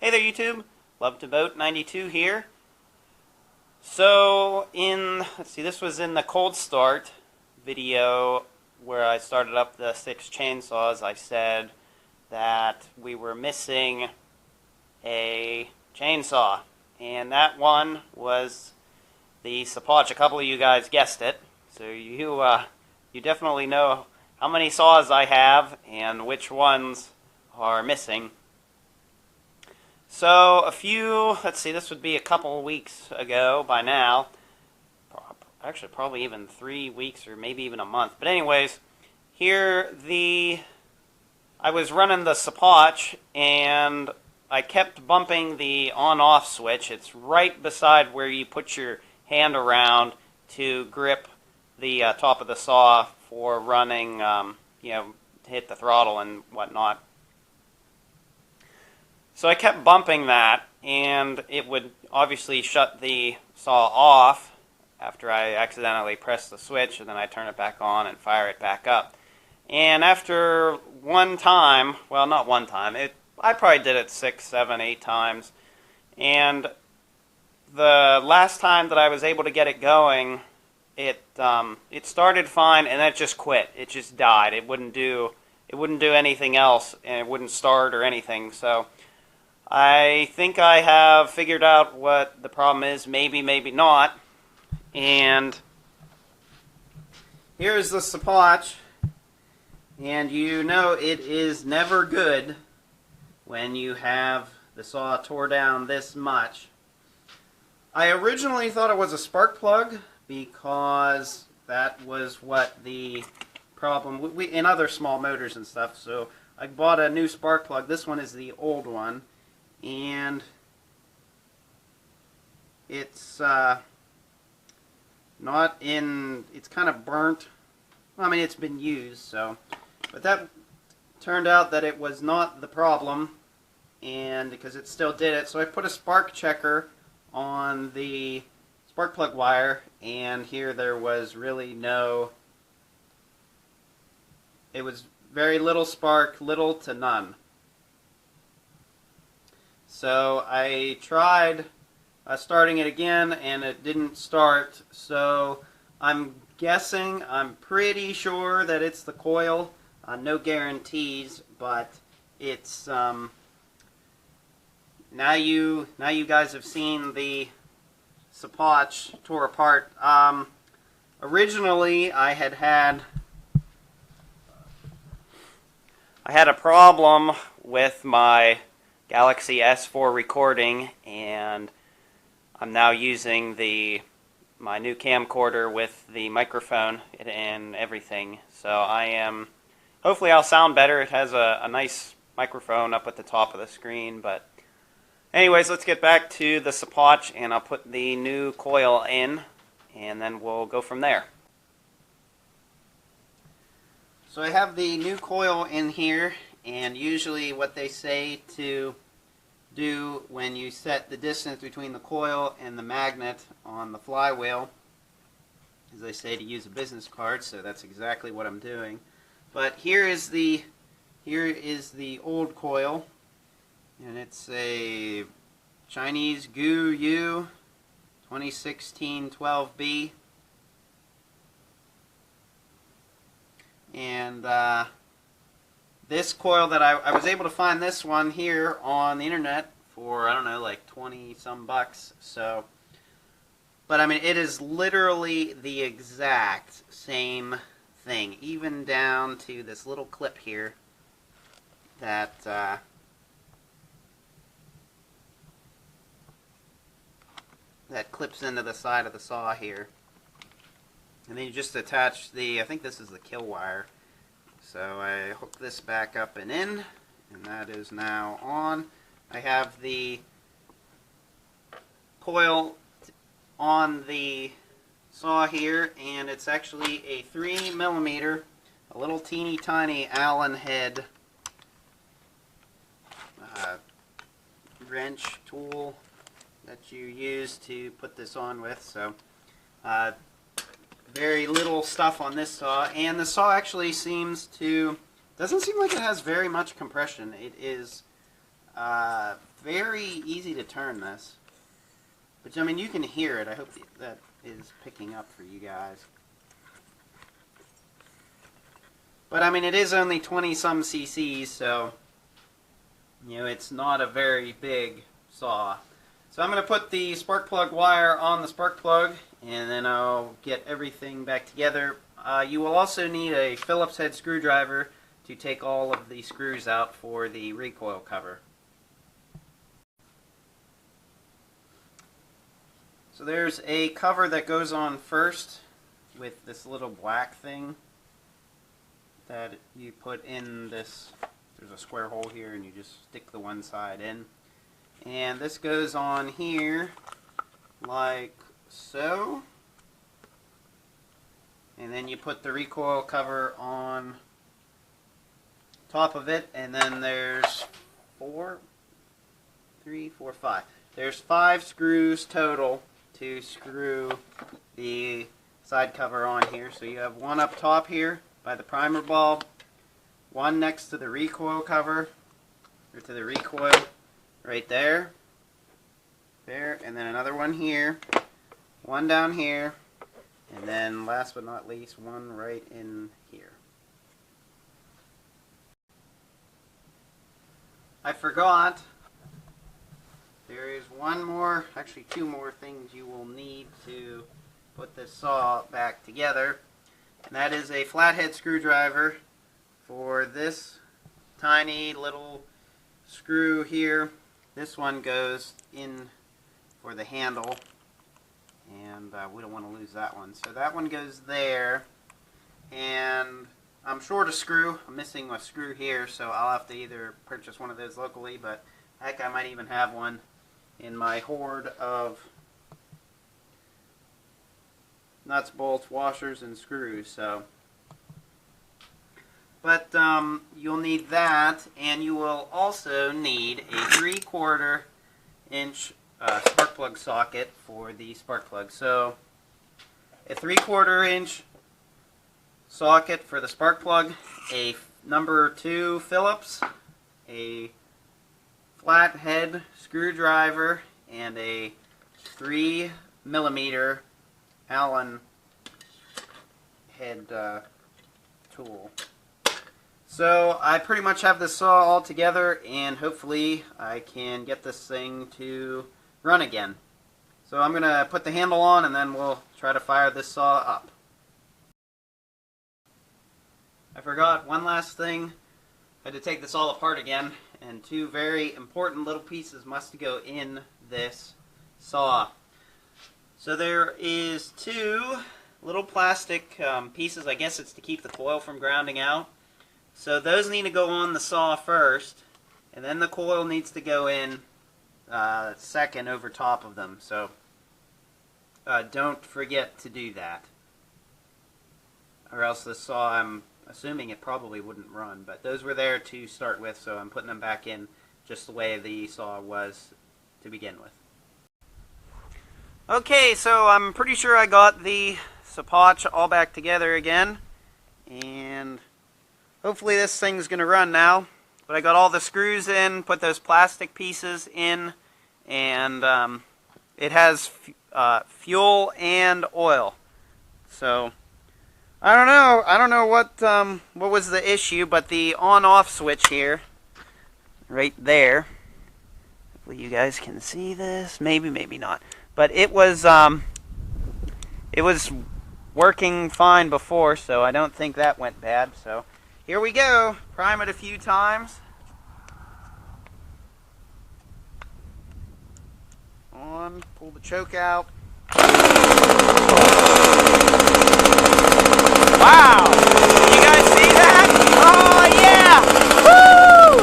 Hey there YouTube, Love to Boat 92 here. So let's see, this was in the cold start video where I started up the 6 chainsaws. I said that we were missing a chainsaw, and that one was the Scheppach. A couple of you guys guessed it, so you definitely know how many saws I have and which ones are missing. So let's see, this would be a couple weeks ago by now. Actually, probably even 3 weeks or maybe even a month. But anyways, I was running the Scheppach and I kept bumping the on-off switch. It's right beside where you put your hand around to grip the top of the saw for running, to hit the throttle and whatnot. So I kept bumping that, and it would obviously shut the saw off after I accidentally pressed the switch, and then I turn it back on and fire it back up. And after one time, well, not one time, I probably did it 6, 7, 8 times, and the last time that I was able to get it going, it started fine, and then it just quit. It just died. It wouldn't do anything else, and it wouldn't start or anything. So I think I have figured out what the problem is, maybe not. And here's the Scheppach, and you know it is never good when you have the saw tore down this much. I originally thought it was a spark plug because that was what the problem in other small motors and stuff. So I bought a new spark plug. This one is the old one. And it's it's kind of burnt. Well, I mean, it's been used, so. But that turned out that it was not the problem, and because it still did it. So I put a spark checker on the spark plug wire, and here there was really it was very little spark, little to none. So I tried starting it again, and it didn't start. So I'm pretty sure that it's the coil. No guarantees, but it's now you guys have seen the Scheppach tore apart. Originally, I had a problem with my Galaxy S4 recording, and I'm now using my new camcorder with the microphone and everything. So hopefully I'll sound better. It has a nice microphone up at the top of the screen. But anyways, let's get back to the Scheppach, and I'll put the new coil in, and then we'll go from there. So I have the new coil in here, and usually what they say to do when you set the distance between the coil and the magnet on the flywheel is they say to use a business card, so that's exactly what I'm doing. But here is the old coil, and it's a Chinese Gu Yu 2016 12B, and this coil that I was able to find this one here on the internet for, I don't know, like 20 some bucks. So, but I mean, it is literally the exact same thing, even down to this little clip here that clips into the side of the saw here. And then you just attach I think this is the kill wire. So I hook this back up and in, and that is now on. I have the coil on the saw here, and it's actually a 3mm, a little teeny tiny Allen head wrench tool that you use to put this on with. So very little stuff on this saw, and the saw actually doesn't seem like it has very much compression. It is very easy to turn this. But I mean, you can hear it. I hope that is picking up for you guys. But I mean, it is only 20-some cc's, so you know, it's not a very big saw. So I'm going to put the spark plug wire on the spark plug, and then I'll get everything back together. You will also need a Phillips head screwdriver to take all of the screws out for the recoil cover. So there's a cover that goes on first with this little black thing that you put in this. There's a square hole here and you just stick the one side in. And this goes on here like so. And then you put the recoil cover on top of it, and then there's 5. There's 5 screws total to screw the side cover on here. So you have one up top here by the primer bulb, one next to the recoil cover, or to the recoil right there, and then another one here, one down here, and then last but not least, one right in here. I forgot, there is one more, actually 2 more things you will need to put this saw back together, and that is a flathead screwdriver for this tiny little screw here. This one goes in for the handle, and we don't want to lose that one. So that one goes there, and I'm short a screw. I'm missing a screw here, so I'll have to either purchase one of those locally, but heck, I might even have one in my hoard of nuts, bolts, washers, and screws. So, but you'll need that, and you will also need a 3/4 inch spark plug socket for the spark plug. So, a 3/4 inch socket for the spark plug, a number 2 Phillips, a flathead screwdriver, and a 3mm Allen head tool. So I pretty much have this saw all together, and hopefully I can get this thing to run again. So I'm going to put the handle on, and then we'll try to fire this saw up. I forgot one last thing. I had to take this all apart again, and 2 very important little pieces must go in this saw. So there is 2 little plastic pieces. I guess it's to keep the coil from grounding out. So those need to go on the saw first, and then the coil needs to go in second over top of them. So don't forget to do that, or else the saw, I'm assuming it probably wouldn't run. But those were there to start with, so I'm putting them back in just the way the saw was to begin with. Okay, so I'm pretty sure I got the Scheppach all back together again, and hopefully this thing's going to run now. But I got all the screws in, put those plastic pieces in, and it has fuel and oil. So I don't know what was the issue, but the on-off switch here, right there. Hopefully you guys can see this. Maybe, maybe not. But it was working fine before, so I don't think that went bad. So here we go. Prime it a few times. On, pull the choke out. Wow! You guys see that? Oh yeah! Woo!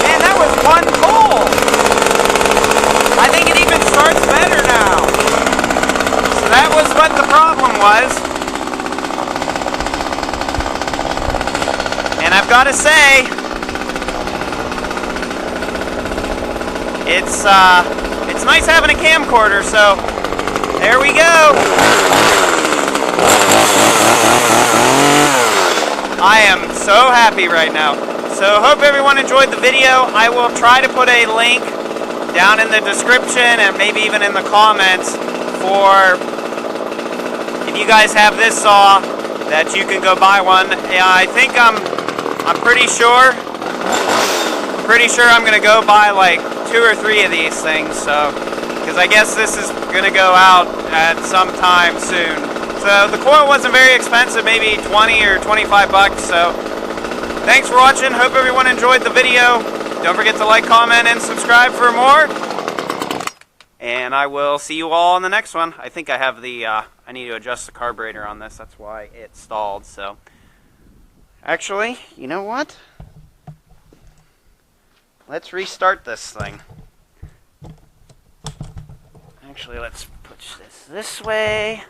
Man, that was one pull. I think it even starts better now. So that was what the problem was. And I've got to say, it's nice having a camcorder, so there we go. I am so happy right now. So hope everyone enjoyed the video. I will try to put a link down in the description and maybe even in the comments for if you guys have this saw that you can go buy one. I think I'm pretty sure I'm gonna go buy like 2 or 3 of these things. So because I guess this is gonna go out at some time soon. So the coil wasn't very expensive, maybe 20 or 25 bucks. So thanks for watching. Hope everyone enjoyed the video. Don't forget to like, comment, and subscribe for more. And I will see you all in the next one. I think I have the, I need to adjust the carburetor on this. That's why it stalled. So actually, you know what? Let's restart this thing. Actually, let's push this way.